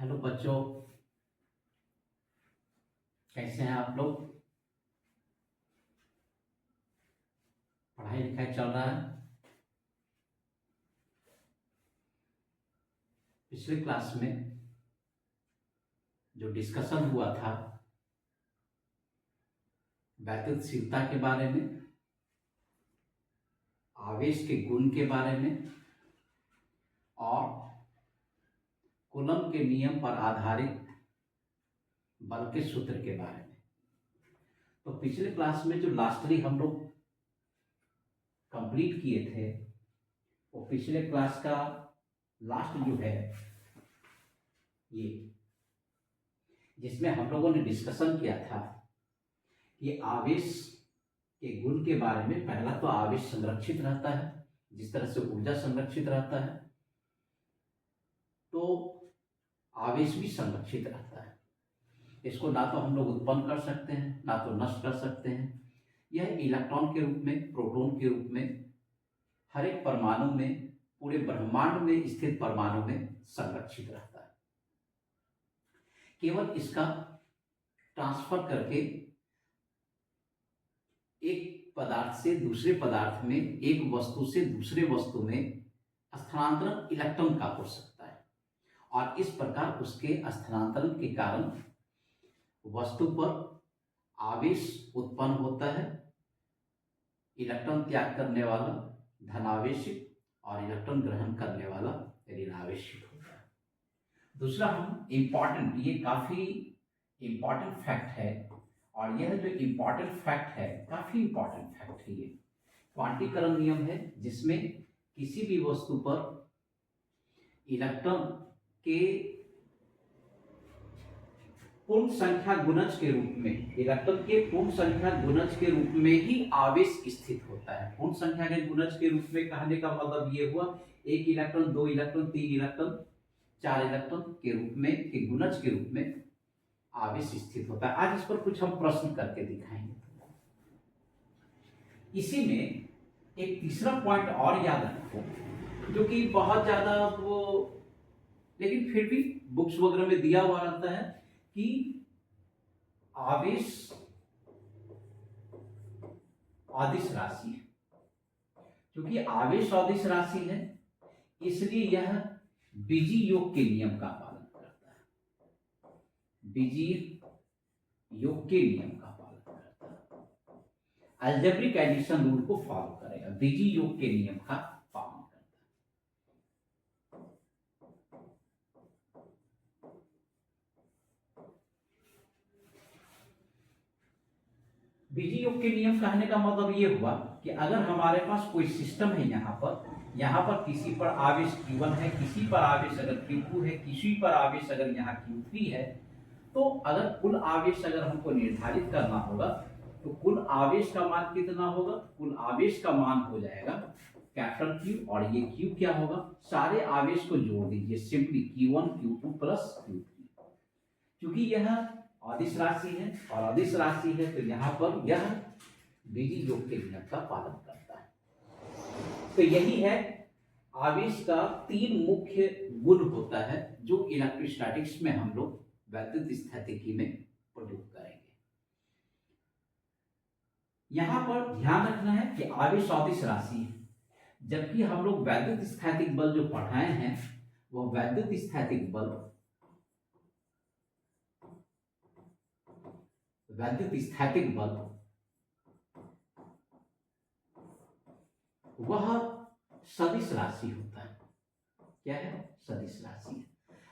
Hello बच्चों, कैसे हैं आप लोग? पढ़ाई लिखाई चल रहा है? पिछले क्लास में जो डिस्कशन हुआ था वैद्युतशीलता के बारे में, आवेश के गुण के बारे में और कूलम के नियम पर आधारित बल के सूत्र के बारे में। तो पिछले क्लास में जो लास्टली हम लोग कंप्लीट किए थे वो पिछले क्लास का लास्ट जो है ये, जिसमें हम लोगों ने डिस्कशन किया था कि आवेश के गुण के बारे में। पहला तो आवेश संरक्षित रहता है, जिस तरह से ऊर्जा संरक्षित रहता है तो आवेश भी संरक्षित रहता है। इसको ना तो हम लोग उत्पन्न कर सकते हैं ना तो नष्ट कर सकते हैं। यह इलेक्ट्रॉन के रूप में, प्रोटॉन के रूप में हर एक परमाणु में, पूरे ब्रह्मांड में स्थित परमाणु में संरक्षित रहता है। केवल इसका ट्रांसफर करके एक पदार्थ से दूसरे पदार्थ में, एक वस्तु से दूसरे वस्तु में स्थानांतरण इलेक्ट्रॉन का हो सकता है और इस प्रकार उसके स्थानांतरण के कारण वस्तु पर आवेश उत्पन्न होता है। इलेक्ट्रॉन त्याग करने वाला धनावेशित और इलेक्ट्रॉन ग्रहण करने वाला ऋणावेशित होता है। दूसरा हम इम्पॉर्टेंट, ये काफी इम्पॉर्टेंट फैक्ट है और यह जो इम्पॉर्टेंट फैक्ट है, काफी इम्पॉर्टेंट फैक्ट है, ये क्वांटीकरण नियम है जिसमें किसी भी वस्तु पर इलेक्ट्रॉन के पूर्ण संख्या गुणज के रूप में, इलेक्ट्रॉन के पूर्ण संख्या गुणज के रूप में ही आवेश स्थित होता है। पूर्ण संख्या के गुणज के रूप में कहने का मतलब ये हुआ 1 इलेक्ट्रॉन, 2 इलेक्ट्रॉन, 3 इलेक्ट्रॉन, 4 इलेक्ट्रॉन के रूप में, के गुणज के रूप में आवेश स्थित होता है। आज इस पर कुछ हम प्रश्न करके दिखाएंगे। इसी में एक तीसरा पॉइंट और याद रखो जो कि बहुत ज्यादा वो, लेकिन फिर भी बुक्स वगैरह में दिया हुआ रहता है कि आवेश अदिश राशि है। क्योंकि आवेश अदिश राशि है इसलिए यह बीजी योग के नियम का पालन करता है। बीजी योग के नियम का पालन करता है, अलजेब्रिक एडिशन रूल को फॉलो करेगा, बीजी योग के नियम का पालन करता है। बीजी योग के नियम कहने का मतलब ये हुआ कि अगर हमारे पास कोई सिस्टम है, यहाँ पर किसी पर आवेश Q1 है, किसी पर आवेश अगर Q2 है, किसी पर आवेश अगर यहाँ Q3 है, तो अगर कुल आवेश अगर हमको निर्धारित करना होगा तो कुल आवेश का मान कितना होगा? कुल आवेश का मान हो जाएगा कैपिटल Q और ये Q क्या होगा? सारे आवेश को जोड़ दीजिए, simply Q1 Q2 plus Q3। क्योंकि यह अदिश राशि है और अदिश राशि है तो यहाँ पर यह बीजी योग के नियम का पालन करता है। तो यही है आवेश का 3 मुख्य गुण होता है जो इलेक्ट्रोस्टैटिक्स में हम लोग वैद्युत स्थितिकी में प्रयोग करेंगे। यहां पर ध्यान रखना है कि आवेश अदिश राशि है, जबकि हम लोग वैद्युत स्थैतिक बल जो पढ़ाए हैं वह वैद्युत स्थैतिक बल, वैद्युत स्थैतिक बल वह सदिश राशि होता है। क्या है? सदिश राशि है।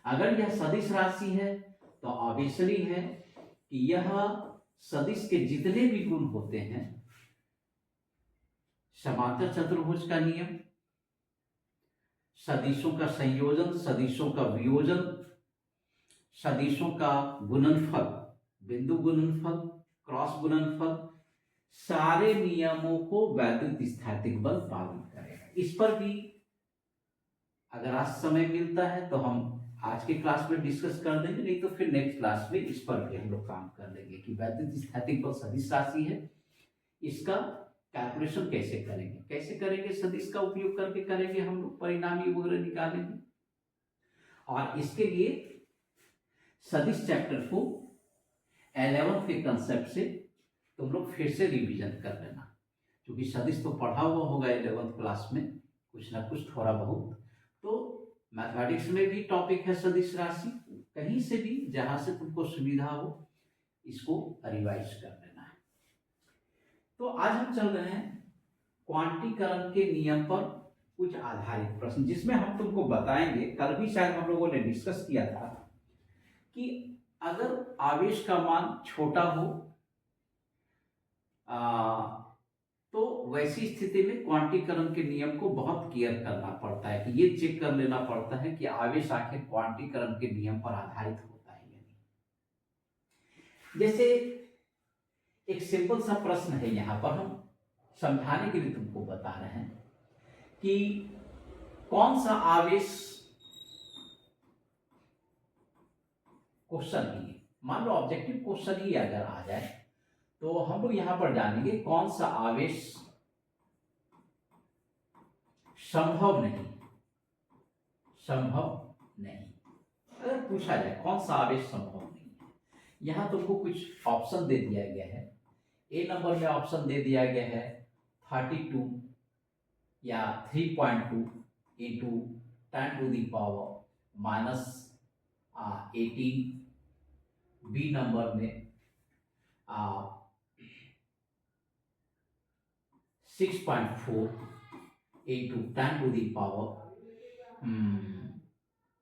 अगर यह सदिश राशि है तो ऑब्वियसली है कि यह सदिश के जितने भी गुण होते हैं, समांतर चतुर्भुज का नियम, सदिशों का संयोजन, सदिशों का वियोजन, सदिशों का गुणनफल, बिंदु गुणनफल, क्रॉस गुणनफल, सारे नियमों को वैद्युत स्थैतिक बल पालन करेगा। इस पर भी अगर आज समय मिलता है तो हम आज के क्लास में डिस्कस कर देंगे, नहीं तो फिर नेक्स्ट क्लास में इस पर भी हम लोग काम कर लेंगे कि वैद्युत स्थैतिक बल सदिश राशि है, इसका कैलकुलेशन कैसे करेंगे, सदिश का उपयोग करके करेंगे हम लोग, परिणामी वगैरह निकालेंगे। और इसके लिए सदिश चैप्टर को 11 के कंसेप्ट से तुम लोग फिर से रिवीजन कर लेना, क्योंकि सदिश तो पढ़ा हुआ होगा 11th क्लास में कुछ ना कुछ थोड़ा बहुत। तो मैथमेटिक्स में भी टॉपिक है सदिश राशि, कहीं से भी जहां से तुमको सुविधा हो इसको रिवाइज कर लेना है। तो आज हम चल रहे हैं क्वांटीकरण के नियम पर कुछ आधारित प्रश्न, जिसमें हम तुमको बताएंगे, कल भी शायद हम लोगों ने डिस्कस किया था कि अगर आवेश का मान छोटा हो तो वैसी स्थिति में क्वांटीकरण के नियम को बहुत केयर करना पड़ता है, कि ये चेक कर लेना पड़ता है कि आवेश आखिर क्वांटीकरण के नियम पर आधारित होता है या नहीं। जैसे एक सिंपल सा प्रश्न है, यहां पर हम समझाने के लिए तुमको बता रहे हैं कि कौन सा आवेश, क्वेश्चन ही, मान लो ऑब्जेक्टिव क्वेश्चन ही अगर आ जाए तो हम लोग यहां पर जानेंगे कौन सा आवेश संभव नहीं, संभव नहीं। अगर पूछा जाए कौन सा आवेश संभव नहीं है, यहां तुमको कुछ ऑप्शन दे दिया गया है। ए नंबर में ऑप्शन दे दिया गया है 32 या 3.2 into 10 to the power minus 18। B number में 6.4 into 10 to the power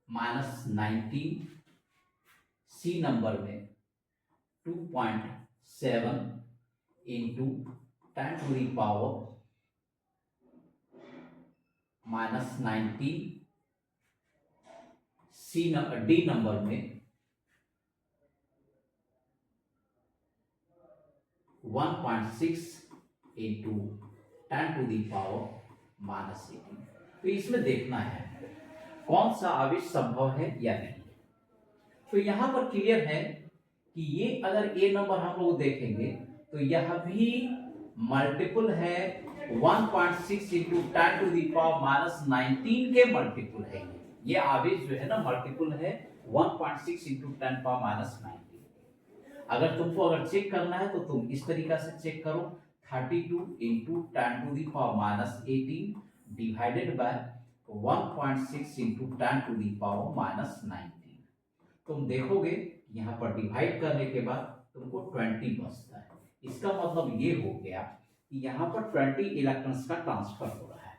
minus 19। C number में 2.7 into 10 to the power minus 19। D number में 1.6 into 10 to the power minus 18। तो इसमें देखना है कौन सा आवेश संभव है या नहीं। तो यहां पर क्लियर है कि ये अगर ए नंबर हम लोग देखेंगे तो यह भी मल्टीपल है 1.6 into 10 to the power minus 19 के मल्टीपल है। ये आवेश जो है ना मल्टीपल है 1.6 इंटू 10 पावर माइनस 19। अगर तुमको अगर चेक करना है तो तुम इस तरीका से चेक करो, 32 into 10 to the power minus 18 divided by 1.6 into 10 to the power minus 19। तुम देखोगे यहाँ पर डिवाइड करने के बाद तुमको 20 बचता है। इसका मतलब ये हो गया कि यहाँ पर 20 इलेक्ट्रॉन्स का ट्रांसफर हो रहा है,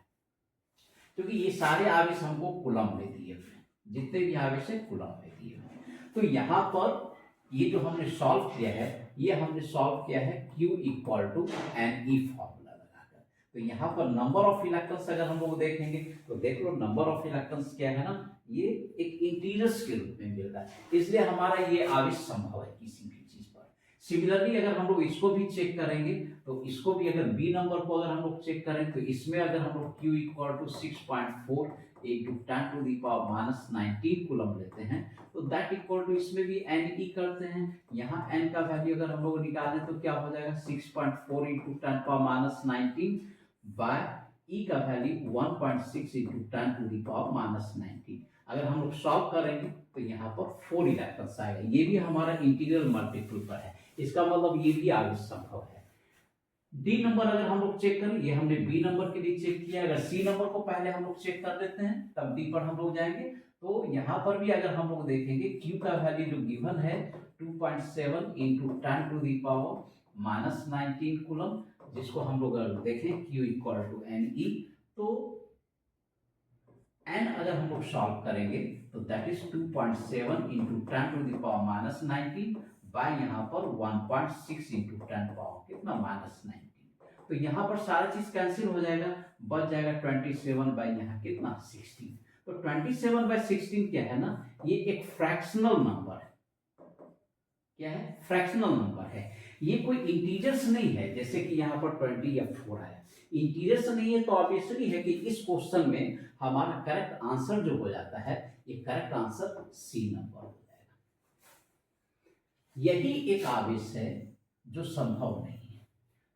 क्योंकि ये सारे आवेश हमको कूलम में दिए हुए, जितने भी आवेश है कूलम में दिए हुए। तो यहाँ पर ये जो हमने सॉल्व किया है, ये हमने सॉल्व किया है Q equal to NE formula लगाकर। तो यहाँ पर नंबर ऑफ इलेक्ट्रॉन्स अगर हम लोग देखेंगे तो देख लो नंबर ऑफ इलेक्ट्रॉन्स क्या है ना, ये एक इंटीजर्स के रूप में मिल रहा है, इसलिए हमारा ये आवेश संभव है किसी भी चीज पर। सिमिलरली अगर हम लोग इसको भी चेक करेंगे तो इसको भी अगर बी नंबर को अगर हम लोग चेक करें तो इसमें अगर हम लोग Q equal to 6.4 into 10 to the power minus 19 coulomb लेते हैं तो दैट इक्वल टू इसमें भी NE करते हैं। यहाँ n का वैल्यू अगर हम लोग निकालें तो क्या हो जाएगा 6.4 into 10 power minus 19 by E का value 1.6 into 10 to the power minus 19। अगर हम लोग सॉल्व करेंगे तो यहाँ पर 4 इलेक्ट्रॉन्स आएगा, ये भी हमारा इंटीग्रल मल्टीपल पर है, इसका मतलब ये भी आवेश संभव है। डी नंबर अगर हम लोग चेक करें, ये हमने बी नंबर के लिए चेक किया, अगर सी नंबर को पहले हम लोग चेक कर लेते हैं तब डी पर हम लोग जाएंगे। तो यहाँ पर भी अगर हम लोग देखेंगे Q का वैल्यू जो गिवन है 2.7 into 10 to the power minus 19 coulomb, जिसको हम लोग अगर देखें Q इक्वल टू NE, तो n अगर हम लोग सॉल्व करेंगे तो that is 2.7 into 10 to the power minus 19 by यहाँ पर 1.6 इंटू 10 पावर कितना माइनस 19। तो यहाँ पर सारा चीज कैंसिल हो जाएगा, बच जाएगा 27 बाय यहाँ कितना 16। तो 27 बाय 16 क्या है ना, ये एक फ्रैक्शनल नंबर है। क्या है? फ्रैक्शनल नंबर है, ये कोई इंटीजर्स नहीं है जैसे कि यहाँ पर 20 या 4 है, इंटीजर्स नहीं है। तो ऑब्वियसली है कि इस क्वेश्चन में हमारा करेक्ट आंसर जो हो जाता है, ये करेक्ट आंसर सी नंबर हो जाएगा। यही एक आवेश है जो संभव नहीं है।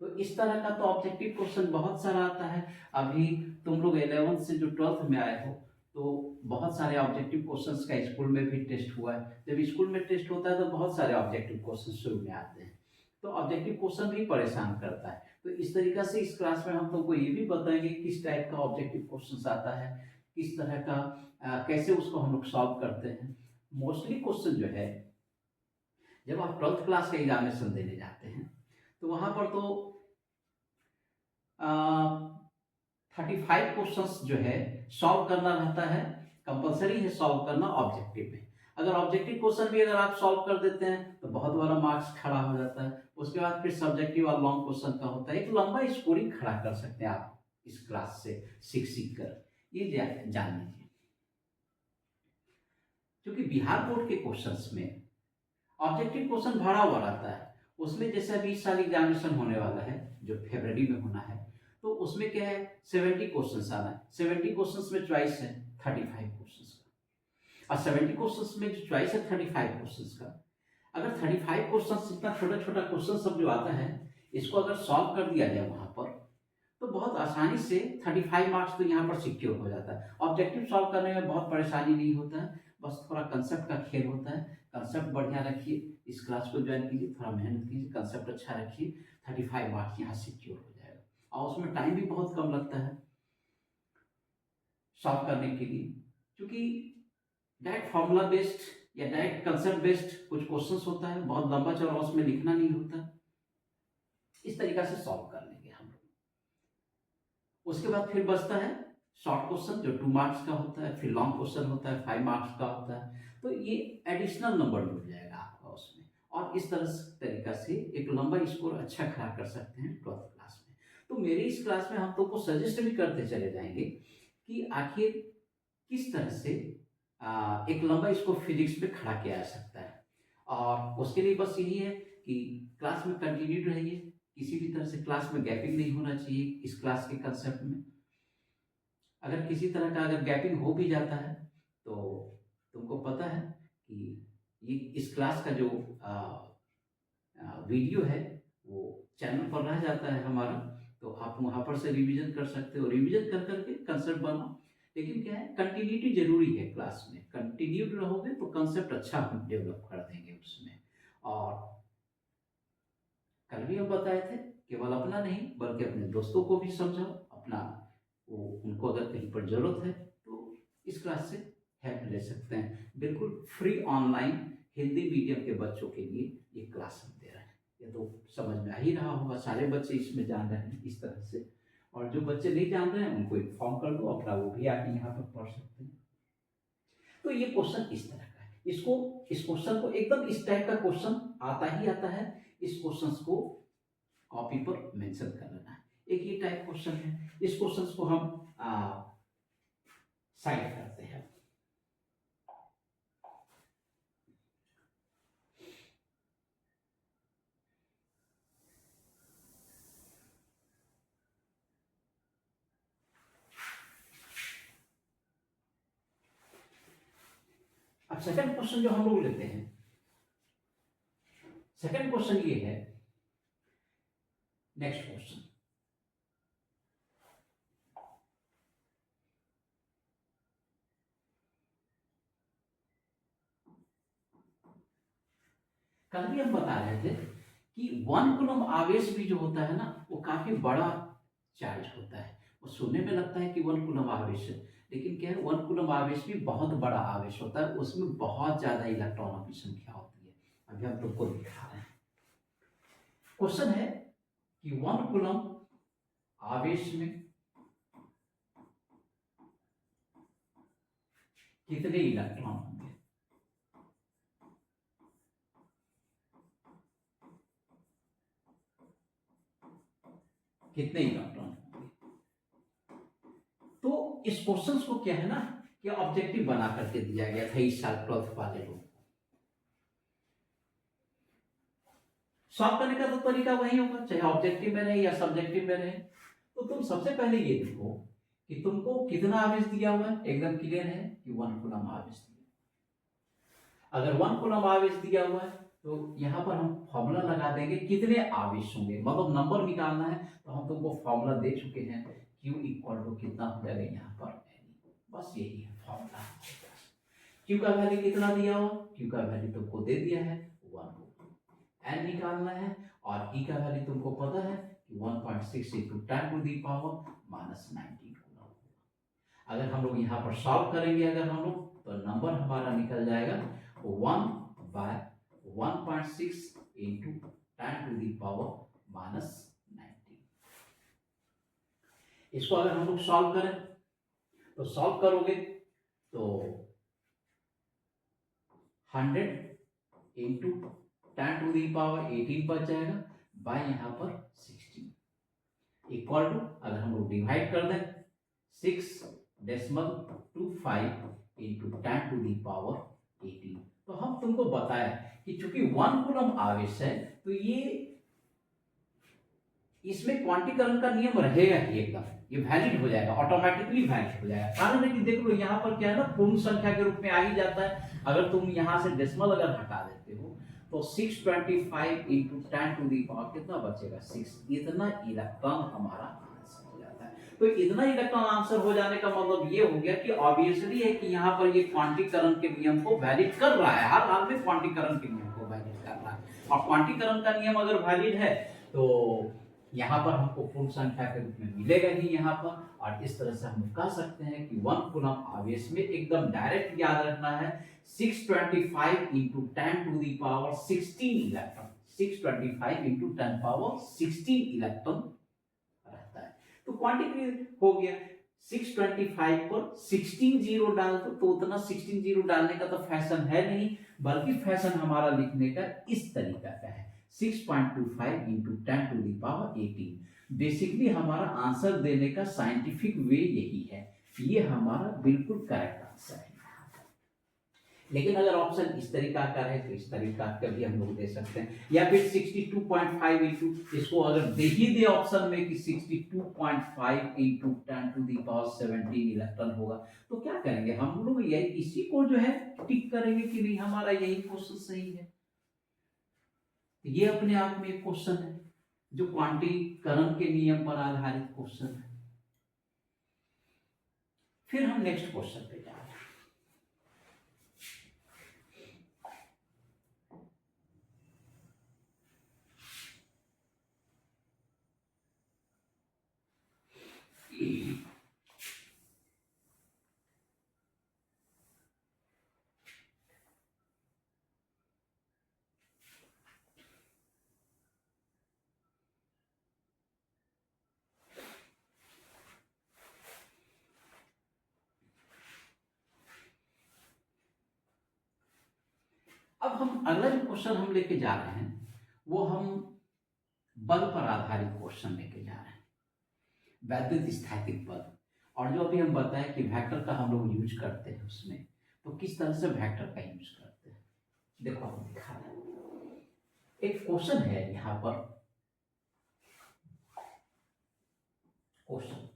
तो इस तरह का तो ऑब्जेक्टिव क्वेश्चन बहुत सारा आता है। अभी तुम लोग 11th से जो 12th में आए हो तो बहुत सारे ऑब्जेक्टिव क्वेश्चंस का स्कूल में भी टेस्ट हुआ है। जब स्कूल में टेस्ट होता है तो बहुत सारे ऑब्जेक्टिव क्वेश्चन शुरू में आते हैं, तो ऑब्जेक्टिव क्वेश्चन भी परेशान करता है। तो इस तरीका से इस क्लास में हम तुमको ये भी बताएंगे किस टाइप का ऑब्जेक्टिव क्वेश्चन आता है, किस तरह का कैसे उसको हम लोग सॉल्व करते हैं। मोस्टली क्वेश्चन जो है, जब आप 12th क्लास का एग्जामिनेशन देने जाते हैं तो वहां पर तो 35 क्वेश्चंस जो है सॉल्व करना रहता है, कंपलसरी है सॉल्व करना ऑब्जेक्टिव में। अगर ऑब्जेक्टिव क्वेश्चन भी अगर आप सॉल्व कर देते हैं तो बहुत बड़ा मार्क्स खड़ा हो जाता है। उसके बाद फिर सब्जेक्टिव और लॉन्ग क्वेश्चन का होता है, एक लंबा स्कोरिंग खड़ा कर सकते हैं आप इस क्लास से सीख कर, ये जान लीजिए। क्योंकि बिहार बोर्ड के क्वेश्चंस में ऑब्जेक्टिव क्वेश्चन भरा हुआ रहता है, उसमें जैसे अभी इस साल एग्जामिनेशन होने वाला है जो फरवरी में होना है, तो उसमें क्या है 70 क्वेश्चंस आना है। 70 क्वेश्चंस में चॉइस है 35 क्वेश्चंस का, और 70 क्वेश्चंस में जो चॉइस है 35 क्वेश्चंस का, अगर 35 क्वेश्चंस इतना छोटा छोटा क्वेश्चन सब जो आता है इसको अगर सॉल्व कर दिया जाए वहां पर तो बहुत आसानी से 35 मार्क्स तो यहाँ पर सिक्योर हो जाता है। ऑब्जेक्टिव सॉल्व करने में बहुत परेशानी नहीं होता है, बस थोड़ा कंसेप्ट का खेल होता है। कंसेप्ट बढ़िया रखिए, इस क्लास को ज्वाइन कीजिए, थोड़ा मेहनत कीजिए, कंसेप्ट अच्छा रखिए, 35 मार्क्स यहाँ सिक्योर हो जाएगा। और उसमें टाइम भी बहुत कम लगता है सॉल्व करने के लिए, क्योंकि डायरेक्ट फॉर्मूला बेस्ड या डायरेक्ट कंसेप्ट बेस्ड कुछ क्वेश्चंस होता है, बहुत लंबा चौड़ा उसमें लिखना नहीं होता। इस तरीका से सॉल्व कर लेंगे हम लोग। उसके बाद फिर बचता है शॉर्ट क्वेश्चन जो 2 मार्क्स का होता है, फिर लॉन्ग क्वेश्चन होता है 5 मार्क्स का होता है। तो ये एडिशनल नंबर मिल जाएगा आपका उसमें, और इस तरीका से एक लंबा स्कोर अच्छा खड़ा कर सकते हैं 12th क्लास में। तो मेरी इस क्लास में हम तुमको सजेस्ट भी करते चले जाएंगे कि आखिर किस तरह से एक लंबा स्कोर फिजिक्स में खड़ा किया जा सकता है। और उसके लिए बस यही है कि क्लास में कंटिन्यूड रहिए, किसी भी तरह से क्लास में गैपिंग नहीं होना चाहिए इस क्लास के कंसेप्ट में। अगर किसी तरह का अगर गैपिंग हो भी जाता है तो तुमको पता है कि ये इस क्लास का जो वीडियो है वो चैनल पर रह जाता है हमारा, तो आप वहां पर से रिवीजन कर सकते हो, रिवीजन कर करके कंसेप्ट बनाओ। लेकिन क्या है, कंटिन्यूटी जरूरी है क्लास में, कंटिन्यूड रहोगे तो कंसेप्ट अच्छा हम डेवलप कर देंगे उसमें। और कल भी हम बताए थे केवल अपना नहीं बल्कि अपने दोस्तों को भी समझाओ, अपना वो उनको अगर कहीं पर जरूरत है तो इस क्लास से हेल्प ले सकते हैं। बिल्कुल फ्री ऑनलाइन हिंदी मीडियम के बच्चों के लिए ये क्लास हम दे रहे हैं। ये तो समझ में आ ही रहा होगा, सारे बच्चे इसमें जान रहे हैं इस तरह से, और जो बच्चे नहीं जान रहे हैं उनको इन्फॉर्म कर दो, अपना वो भी आके यहाँ पर पढ़ सकते हैं। तो ये क्वेश्चन इस तरह का है, इस क्वेश्चन को एकदम इस टाइप का क्वेश्चन आता ही आता है, इस क्वेश्चन को कॉपी पर मेंशन कर लेना है। एक ये टाइप क्वेश्चन है, इस क्वेश्चन को हम साइड करते हैं। अब सेकंड क्वेश्चन जो हम लोग लेते हैं, सेकंड क्वेश्चन ये है, नेक्स्ट क्वेश्चन कल भी हम बता रहे थे कि 1 कूलम आवेश भी जो होता है ना वो काफी बड़ा चार्ज होता है। वो सुनने में लगता है कि 1 कूलम आवेश है, लेकिन क्या है 1 कूलम आवेश भी बहुत बड़ा आवेश होता है, उसमें बहुत ज्यादा इलेक्ट्रॉनों की संख्या होती है। अभी हम तुमको दिखा रहे हैं। क्वेश्चन है कि 1 कूलम आवेश में कितने इलेक्ट्रॉन होंगे। कितने इलेक्ट्रॉन होंगे। तो इस क्वेश्चन को क्या है ना कि ऑब्जेक्टिव बना करके दिया गया था इस साल 12th वाले लोग। सॉल्व करने का तो तरीका वही होगा, चाहे ऑब्जेक्टिव में रहे या सब्जेक्टिव में रहे। तो तुम सबसे पहले ये देखो कि तुमको कितना आवेश दिया हुआ है, एकदम क्लियर है कि 1 कूलम आवेश दिया। अगर 1 कूलम आवेश दिया हुआ है तो यहां पर हम फॉर्मूला लगा देंगे कितने आवेश होंगे, मतलब नंबर निकालना है तो हम तुमको फॉर्मूला दे चुके हैं, Q इक्वल टू कितना हो जाएगा यहाँ पर बस यही है फॉर्मूला। क्यू का वैल्यू कितना दिया हो, क्यू का वैल्यू तुमको दे दिया है 1, एन निकालना है, और ई का वैल्यू तुमको पता है कि 1.6 into 10 to the power minus 19 होगा। अगर हम लोग यहाँ पर सॉल्व करेंगे अगर हम लोग, तो नंबर हमारा निकल जाएगा 1/1.6 into 10 to the power minus 19। इसको अगर हम लोग सॉल्व करें तो सॉल्व करोगे तो 100 इंटू 10 टू दी पावर 18 बच जाएगा, बाय यहाँ पर 16 इक्वल टू, अगर हम लोग डिवाइड कर दें 6.25 इंटू 10 टू दी पावर 18। तो हम तुमको बताया कि चूंकि 1 कूलम आवेश है तो ये इसमें क्वांटीकरण का नियम रहेगा ही एकदम, ये वैलिड हो जाएगा, ऑटोमेटिकली वैलिड हो जाएगा। कारण है कि देख लो यहाँ पर क्या है ना, पूर्ण संख्या के रूप में आ ही जाता है। अगर तुम यहाँ से डेसिमल अगर हटा देते हो तो 625 इंटू 10 टू दी पावर कितना बचेगा 6, इतना इलेक्ट्रॉन हमारा आंसर हो जाता है। तो इतना इलेक्ट्रॉन आंसर हो जाने का मतलब ये हो गया कि ऑब्वियसली है कि यहाँ पर ये क्वांटीकरण के नियम को वैलिड कर रहा है, हर हाल में क्वांटीकरण के नियम को वैलिड कर रहा है। और क्वांटीकरण का नियम अगर वैलिड है तो यहाँ पर हमको पूर्ण संख्या के रूप में मिलेगा ही यहाँ पर। और इस तरह से हम कह सकते हैं कि 1 कूलम आवेश में एकदम डायरेक्ट याद रखना है 625 into 10 to the power 16 electron, 625 into 10 power 16 electron रहता है। तो क्वांटिटी हो गया 625 पर 16 जीरो डाल दो, तो उतना 16 जीरो डालने का तो फैशन है नहीं, बल्कि फैशन हमारा लिखने का इस तरीका का है 6.25 into 10 to the power 18। Basically हमारा आंसर देने का साइंटिफिक वे यही है, ये हमारा बिल्कुल करेक्ट आंसर है। लेकिन अगर ऑप्शन इस तरीका का है तो इस तरीका का भी हम लोग दे सकते हैं, या फिर 62.5 इंटू, इसको अगर दे ही दे ऑप्शन में कि 62.5 into 10 to the power 17 electron होगा, तो क्या करेंगे हम लोग, यही इसी को जो है टिक करेंगे कि नहीं हमारा यही क्वेश्चन सही है। ये अपने आप में एक क्वेश्चन है जो क्वांटीकरण के नियम पर आधारित क्वेश्चन है। फिर हम नेक्स्ट क्वेश्चन पे जा रहे हैं। अब हम अगला जो क्वेश्चन हम लेके जा रहे हैं वो हम बल पर आधारित क्वेश्चन लेके जा रहे हैं, वैद्युत स्थैतिक बल। और जो अभी हम बताएं कि वेक्टर का हम लोग यूज करते हैं उसमें, तो किस तरह से वेक्टर का यूज करते हैं देखो हम दिखा रहे हैं। एक क्वेश्चन है यहां पर, क्वेश्चन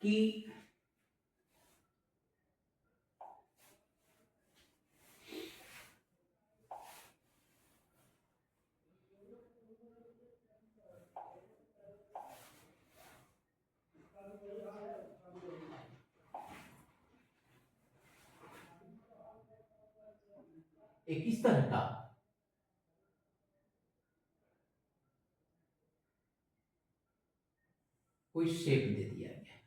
कि एक इस तरह का कोई शेप दे दिया गया,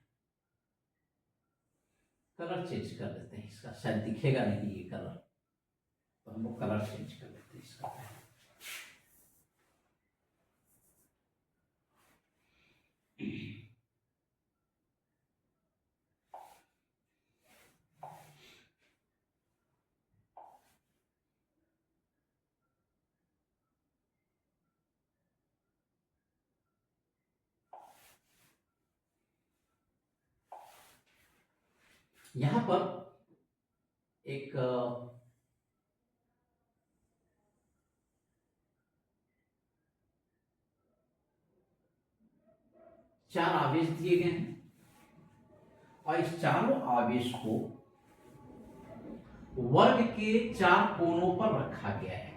कलर चेंज कर देते हैं इसका, शायद दिखेगा नहीं ये कलर, तो हम लोग कलर चेंज कर देते हैं इसका। यहां पर एक चार आवेश दिए गए हैं और इस चारों आवेश को वर्ग के चार कोनों पर रखा गया है।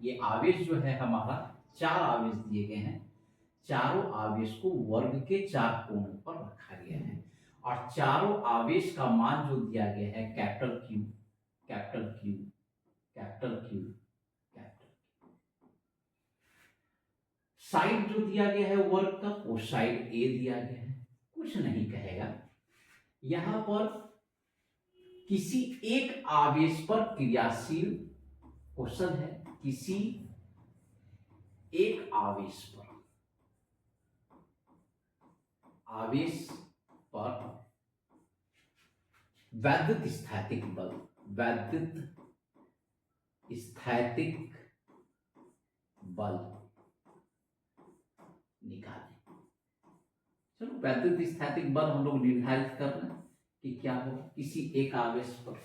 ये आवेश जो है हमारा चार आवेश दिए गए हैं, चारों आवेश को वर्ग के चार कोणों पर रखा गया है और चारों आवेश का मान जो दिया गया है capital Q, capital Q, capital Q, capital Q. Side जो दिया गया है वर्ग का वो साइड ए दिया गया है, कुछ नहीं कहेगा। यहां पर किसी एक आवेश पर क्रियाशील क्वेश्चन है, किसी एक आवेश पर वैद्युत स्थैतिक बल, वैद्युत स्थैतिक बल निकालें। चलो वैद्युत स्थैतिक बल हम लोग निर्धारित कर लें कि क्या हो किसी एक आवेश पर,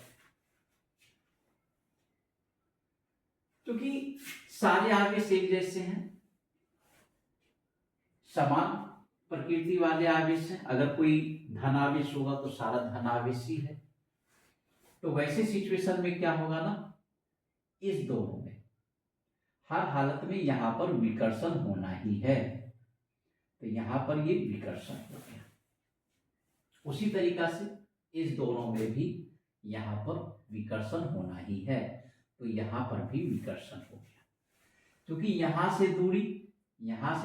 क्योंकि सारे आवेश एक जैसे हैं, समान प्रकृति वाले आवेश हैं। अगर कोई धन आवेश होगा तो सारा धन आवेश ही है। तो वैसे सिचुएशन में क्या होगा ना, इस दोनों में हर हालत में यहां पर विकर्षण होना ही है, तो यहां पर ये विकर्षण हो गया। उसी तरीका से इस दोनों में भी यहां पर विकर्षण होना ही है, तो यहां पर भी विकर्षण हो गया। क्योंकि यहां से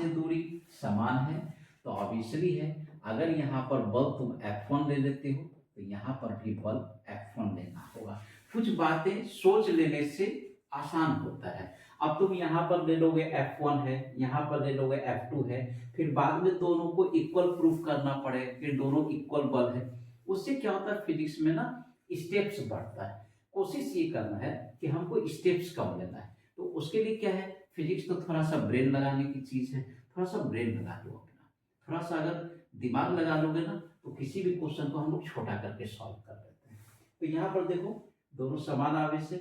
दूरी समान है, तो ऑब्वियसली है अगर यहां पर बल तुम F1 ले लेते हो तो यहां पर भी बल F1 लेना होगा। कुछ बातें सोच लेने से आसान होता है। अब तुम यहां पर ले लोगे F1 है, यहां पर ले लोगे F2 है, फिर बाद में दोनों को इक्वल प्रूफ करना पड़े, फिर दोनों इक्वल बल है, उससे क्या होता है फिजिक्स में ना स्टेप्स बढ़ता है। कोशिश ये करना है कि हमको स्टेप्स कम लेना है, तो उसके लिए क्या है, फिजिक्स तो थोड़ा सा ब्रेन लगाने की चीज है, थोड़ा सा ब्रेन लगा लो अपना, थोड़ा सा अगर दिमाग लगा लोगे ना तो किसी भी क्वेश्चन को हम लोग छोटा करके सॉल्व कर लेते हैं। तो यहाँ पर देखो दोनों समान आवेश है,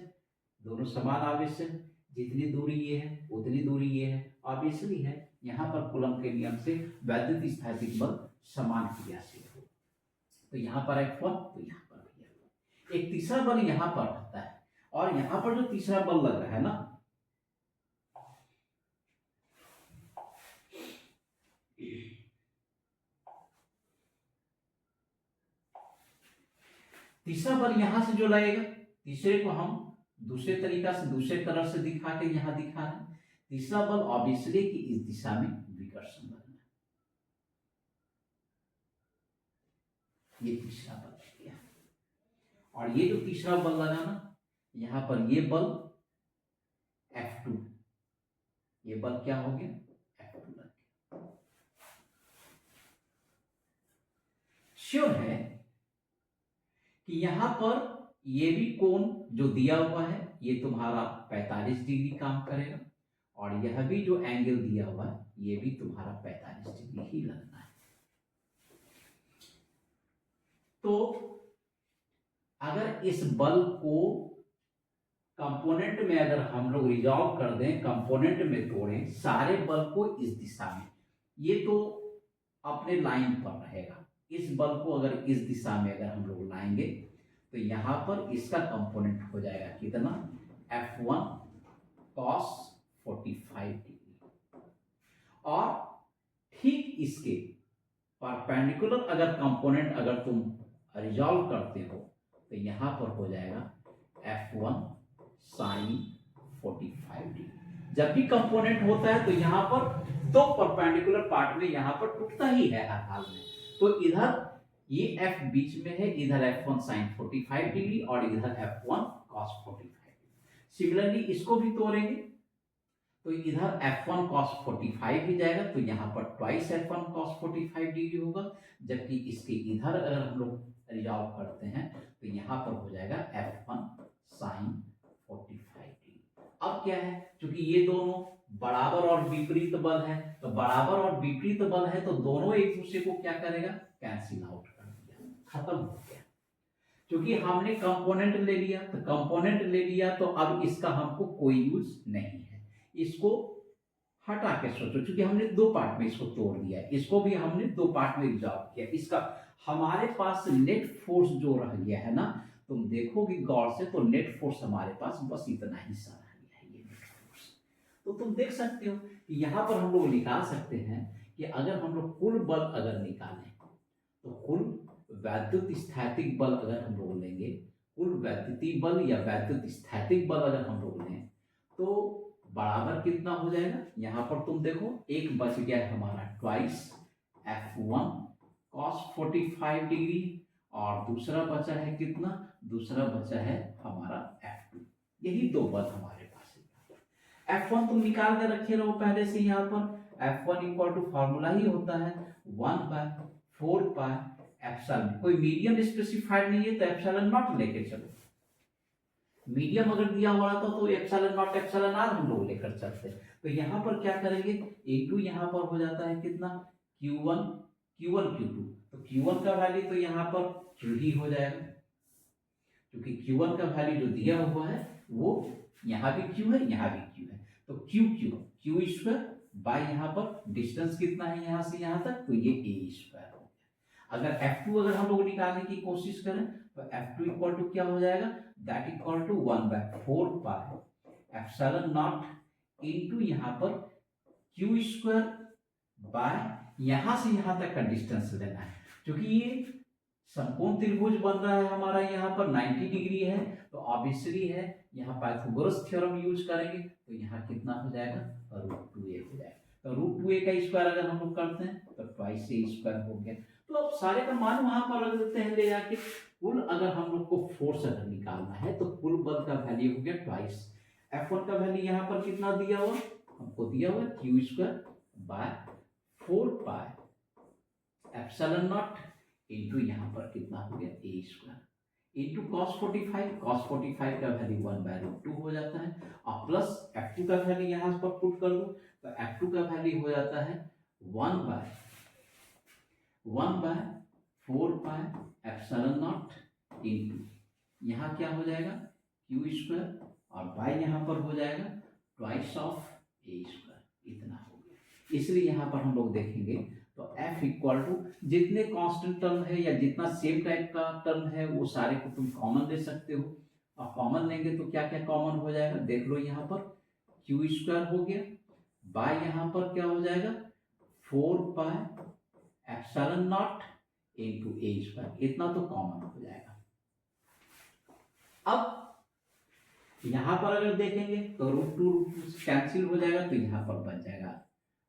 दोनों समान आवेश है, जितनी दूरी ये है उतनी दूरी ये है, ऑब्वियसली है यहाँ पर कूलम्ब के नियम से वैद्युत स्थैतिक बल समान क्रियाशील हो। तो यहाँ पर F1 तो यहाँ पर भी F1। एक तीसरा बल यहाँ पर रहता है, और यहाँ पर जो तीसरा बल लग रहा है ना, तीसरा बल यहां से जो लगेगा, तीसरे को हम दूसरे तरीका से दूसरे तरह से दिखा के यहां दिखा रहे हैं। तीसरा बल ऑब्वियसली कि इस दिशा में विकर्षण लगना, ये तीसरा बल लग गया। और ये जो तीसरा बल लगा ना, यहां पर ये बल F2, ये बल क्या हो गया F2 लग गया। श्योर है कि यहां पर ये भी कोण जो दिया हुआ है ये तुम्हारा 45 डिग्री काम करेगा, और यह भी जो एंगल दिया हुआ है ये भी तुम्हारा 45 डिग्री ही लगना है। तो अगर इस बल को कंपोनेंट में अगर हम लोग रिजॉल्व कर दें, कंपोनेंट में तोड़ें सारे बल को इस दिशा में, ये तो अपने लाइन पर रहेगा। इस बल को अगर इस दिशा में अगर हम लोग लाएंगे तो यहां पर इसका कंपोनेंट हो जाएगा कितना, F1 cos 45 डिग्री, और ठीक इसके परपेंडिकुलर अगर कंपोनेंट अगर तुम रिजॉल्व करते हो तो यहां पर हो जाएगा F1 sin 45 डिग्री। जब भी कंपोनेंट होता है तो यहां पर दो परपेंडिकुलर पार्ट में यहां पर टूटता ही है हर हाल में। तो इधर ये F बीच में है, इधर F1 sin 45 डिग्री और इधर F1 cos 45 डिग्री। सिमिलरली इसको भी तोड़ेंगे तो इधर F1 cos 45 ही जाएगा, तो यहाँ पर ट्वाइस F1 cos 45 डिग्री होगा, जबकि इसके इधर अगर हम लोग रिजॉल्व करते हैं तो यहाँ पर हो जाएगा F1 sin 45 डिग्री। अब क्या है, क्योंकि ये दोनों बराबर और विपरीत बल है, तो बराबर और विपरीत बल है तो दोनों एक दूसरे को क्या करेगा, कैंसिल आउट कर दिया, खत्म हो गया। क्योंकि हमने कंपोनेंट ले लिया, तो कंपोनेंट ले लिया तो अब इसका हमको कोई यूज नहीं है, इसको हटा के सोचो। क्योंकि हमने दो पार्ट में इसको तोड़ दिया, इसको भी हमने दो पार्ट में रिजॉल्व किया, इसका हमारे पास नेट फोर्स जो रह गया है ना, तुम देखोगे गौर से तो नेट फोर्स हमारे पास बस इतना ही सारा है, ये नेट फोर्स। तो तुम देख सकते हो कि यहाँ पर हम लोग निकाल सकते हैं कि अगर हम लोग कुल बल अगर निकालें तो कुल वैद्युत स्थैतिक बल अगर हम लोग लेंगे, कुल वैद्युतीय बल या वैद्युत स्थैतिक बल अगर हम लोग लें तो बराबर कितना हो जाएगा। यहां पर तुम देखो एक बच गया है हमारा ट्वाइस F1 cos 45 डिग्री और दूसरा बचा है कितना, दूसरा बचा है हमारा F2। यही दो बल हमारे पास है। F1 तुम निकाल के रखे रहो पहले से, यहाँ पर F1 इक्वल टू फॉर्मूला ही होता है 1/4 पाई एप्सिलॉन। कोई मीडियम स्पेसिफाइड नहीं है तो एप्सिलॉन नॉट लेके चलो। मीडियम अगर दिया हुआ था तो एप्सिलॉन नॉट एप्सिलॉन आर हम लोग लेकर चलते हैं। तो यहाँ पर क्या करेंगे, A2 यहाँ पर हो जाता है कितना Q1 Q2। तो Q1 का वैल्यू तो यहाँ पर Q ही हो जाएगा, क्योंकि Q1 का वैल्यू जो दिया हुआ है वो यहाँ भी Q है यहाँ भी Q है। तो Q स्क्वायर बाय यहाँ पर डिस्टेंस कितना है यहाँ से यहाँ तक, तो ये A स्क्वायर हो गया। अगर F2 अगर हम लोग निकालने की कोशिश करें तो F2 इक्वल टू क्या हो जाएगा, that equal to 1/4 pi epsilon naught into यहाँ पर Q स्क्वायर बाय यहाँ से यहाँ तक का डिस्टेंस लेना है। क्योंकि ये समकोण त्रिभुज बन रहा है हमारा यहाँ पर 90 डिग्री है, तो ऑब्वियसली है यहाँ पाइथागोरस थ्योरम यूज करेंगे तो यहाँ कितना हो जाएगा, √2a हो जाएगा। तो √2a का स्क्वायर अगर हम लोग करते हैं तो ट्वाइस a स्क्वायर हो गया। तो अब सारे का मान वहां पर रख देते हैं ले जाके। कुल अगर हम लोग को फोर्स अगर निकालना है तो कुल बल का वैल्यू हो गया ट्वाइस। F1 का वैल्यू यहाँ पर कितना दिया हुआ, हमको दिया हुआ Q square by 4 pi epsilon naught into यहाँ पर कितना हो गया A स्क्वायर इनटू cos 45 का वैल्यू 1/√2 हो जाता है और प्लस F2 का वैल्यू यहाँ पर पुट कर दो तो F2 का वैल्यू हो जाता है 1/4 पाई एप्सिलॉन नॉट इनटू यहाँ क्या हो जाएगा Q स्क्वायर और बाय यहाँ पर हो जाएगा ट्वाइस ऑफ A स्क्वायर, इतना हो गया। इसलिए यहाँ पर हम लोग देखेंगे तो F इक्वल टू जितने कांस्टेंट टर्म है या जितना सेम टाइप का टर्म है वो सारे को तुम कॉमन ले सकते हो, और कॉमन लेंगे तो क्या क्या कॉमन हो जाएगा देख लो। यहाँ पर Q स्क्वायर हो गया बाय यहाँ पर क्या हो जाएगा 4 पाई epsilon naught into A square, इतना तो कॉमन हो जाएगा। अब यहां पर अगर देखेंगे तो √2 कैंसिल हो जाएगा तो यहां पर बच जाएगा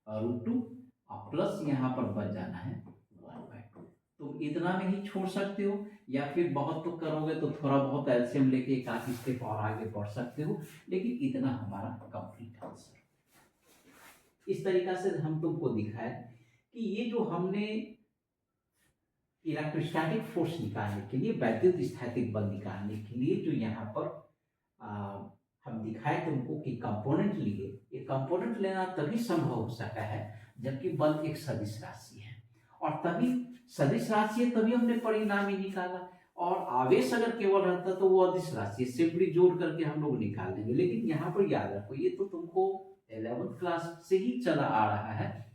√2 और प्लस यहां पर बच जाना है 1/2। तुम इतना में ही छोड़ सकते हो या फिर बहुत तो करोगे तो थोड़ा बहुत एलसीएम लेके एक आध स्टेप और आगे बढ़ सकते हो, लेकिन इतना हमारा कंप्लीट आंसर। इस तरीका से हम तुमको दिखाए कि ये जो हमने इलेक्ट्रोस्टैटिक फोर्स निकालने के लिए, वैद्युत स्थैतिक बल निकालने के लिए जो यहाँ पर हम दिखाए तुमको कि कंपोनेंट लिए, ये कंपोनेंट लेना तभी संभव हो सका है जबकि बल एक सदिश राशि है, और तभी सदिश राशि है तभी हमने परिणाम ही निकाला। और आवेश अगर केवल रहता तो वो अदिश राशि है, सिंपली जोड़ करके हम लोग निकाल लेंगे। लेकिन यहाँ पर याद रखो ये तो तुमको 11th क्लास से ही चला आ रहा है,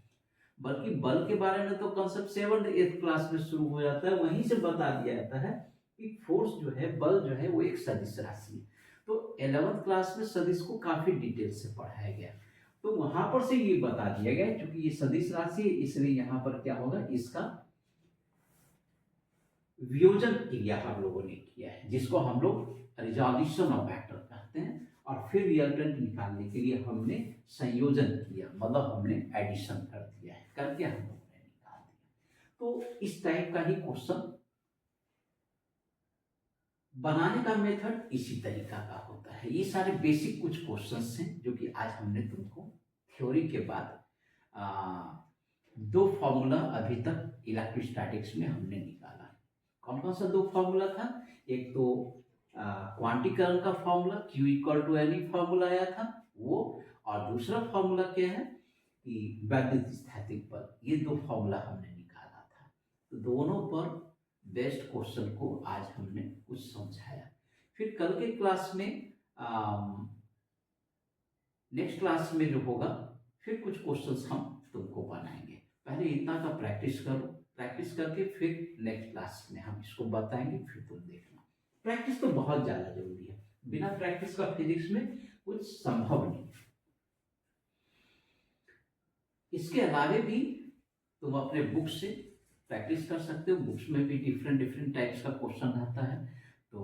बल्कि बल के बारे में तो कंसेप्ट 7th 8th क्लास में शुरू हो जाता है। वहीं से बता दिया जाता है कि फोर्स जो है, बल जो है वो एक सदिश राशि है। तो 11th क्लास में सदिश को काफी डिटेल से पढ़ाया गया, तो वहां पर से ये बता दिया गया क्योंकि ये सदिश राशि है इसलिए यहाँ पर क्या होगा, इसका वियोजन क्रिया हम लोगों ने किया है जिसको हम लोग रिजोल्यूशन ऑफ वेक्टर कहते हैं, और फिर रिजल्टेंट निकालने के लिए हमने संयोजन किया, मतलब हमने एडिशन कर दिया है, करके हम लोगों ने निकाल दिया। तो इस टाइप का ही क्वेश्चन बनाने का मेथड इसी तरीका का होता है। ये सारे बेसिक कुछ क्वेश्चंस हैं जो कि आज हमने तुमको थ्योरी के बाद दो फॉर्मूला अभी तक इलेक्ट्रोस्टैटिक्स में हमने निकाला। कौन कौन सा दो फॉर्मूला था, एक तो क्वांटीकरण का formula Q equal to N E formula आया था वो, और दूसरा फॉर्मूला क्या है कि वैद्युत स्थैतिक बल, ये दो फॉर्मूला हमने निकाला था। तो दोनों पर बेस्ट क्वेश्चन को आज हमने कुछ समझाया। फिर कल के क्लास में नेक्स्ट क्लास में जो होगा फिर कुछ क्वेश्चंस हम तुमको बनाएंगे। पहले इतना का प्रैक्टिस करो, प्रैक्टिस करके फिर नेक्स्ट क्लास में हम इसको बताएंगे, फिर तुम देखना। प्रैक्टिस तो बहुत ज्यादा जरूरी है, बिना प्रैक्टिस का फिजिक्स में कुछ संभव नहीं। इसके अलावे भी तुम अपने बुक से प्रैक्टिस कर सकते हो। बुक्स में भी डिफरेंट डिफरेंट टाइप्स का क्वेश्चन रहता है। तो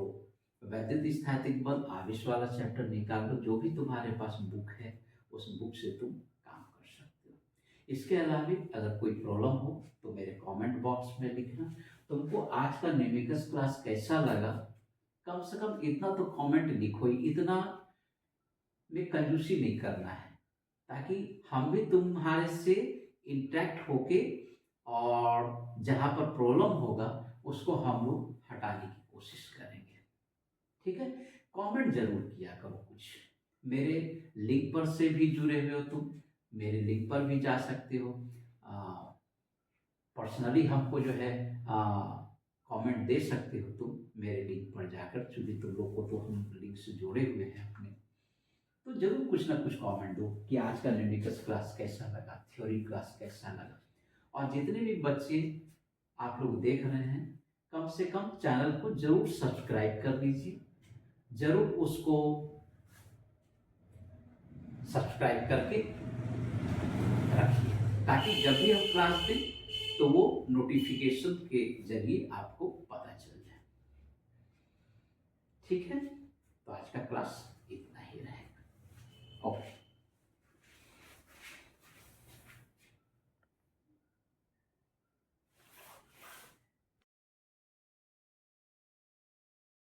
वैद्युत स्थैतिक बल आवेश वाला चैप्टर निकाल लो, जो भी तुम्हारे पास बुक है उस बुक से तुम काम कर सकते हो। इसके अलावा अगर कोई प्रॉब्लम हो तो मेरे कमेंट बॉक्स में लिखना। तुमको आज का न्यूमेरिकल क्लास कैसा लगा, कम से कम इतना तो कमेंट लिखो ही। इतना में कंजूसी नहीं करना है, ताकि हम भी तुम्हारे से इंटरेक्ट होके और जहाँ पर प्रॉब्लम होगा उसको हम लोग हटाने की कोशिश करेंगे। ठीक है, कमेंट जरूर किया करो कुछ। मेरे लिंक पर से भी जुड़े हुए हो तुम, मेरे लिंक पर भी जा सकते हो। पर्सनली हमको जो है कमेंट दे सकते हो तुम मेरे लिंक पर जाकर, चूंकि तुम लोग को तो हम लिंक से जोड़े हुए हैं अपने। तो जरूर कुछ ना कुछ कमेंट दो कि आज का न्यूमेरिकल क्लास कैसा लगा, थ्योरी क्लास कैसा लगा। और जितने भी बच्चे आप लोग देख रहे हैं, कम से कम चैनल को जरूर सब्सक्राइब कर लीजिए, जरूर उसको सब्सक्राइब करके रखिए, ताकि जब भी हम क्लास दें तो वो नोटिफिकेशन के जरिए आपको पता चल जाए। ठीक है, तो आज का क्लास इतना ही रहेगा। ओके।